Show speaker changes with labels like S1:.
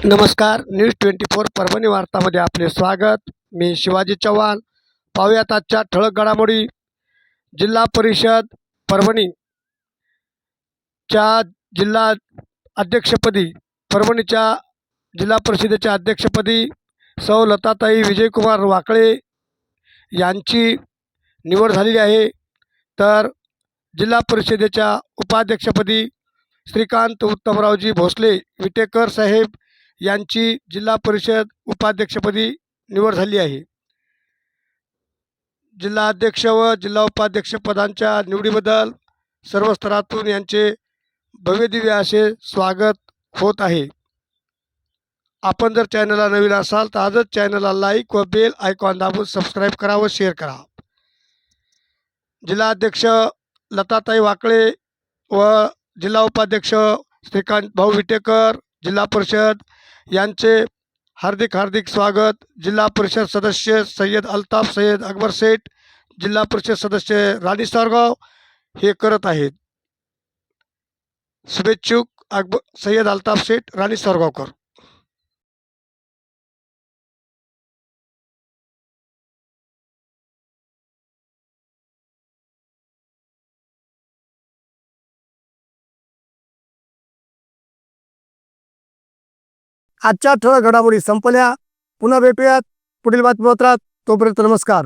S1: नमस्कार. न्यूज 24 परभणी वार्तामध्ये आपले स्वागत. मी शिवाजी चव्हाण. पाहूयात आजच्या ठळक घडामोडी. जिल्हा परिषद परभणीच्या जिल्हा अध्यक्षपदी परभणीच्या जिल्हा परिषदेच्या अध्यक्षपदी सौ लताताई विजयकुमार वाकळे यांची निवड झालेली आहे. तर जिल्हा परिषदेच्या उपाध्यक्षपदी श्रीकांत उत्तमरावजी भोसले विटेकर साहेब यांची जिल्हा परिषद उपाध्यक्षपदी निवड झाली आहे. जिल्हा अध्यक्ष व जिल्हा उपाध्यक्ष पदांच्या निवडीबद्दल सर्व स्तरातून यांचे भव्यदिव्य असे स्वागत होत आहे. आपण जर चॅनलला नवीन असाल तर आजच चॅनलला लाईक व बेल आयकॉन दाबून सबस्क्राईब करा व शेअर करा. जिल्हा अध्यक्ष लताताई वाकळे व जिल्हा उपाध्यक्ष श्रीकांत भाऊ विटेकर जिल्हा परिषद यांचे हार्दिक स्वागत. जिल्हा परिषद सदस्य सय्यद अल्ताफ सय्यद अकबर शेठ, जिल्हा परिषद सदस्य राणी सारगाव हे करत आहेत. शुभेच्छुक सय्यद अल्ताफ शेठ, राणी सारगावकर.
S2: आजच्या ठळक घडामोडी संपल्या. पुन्हा भेटूयात पुढील बातमीपत्रात. तोपर्यंत नमस्कार.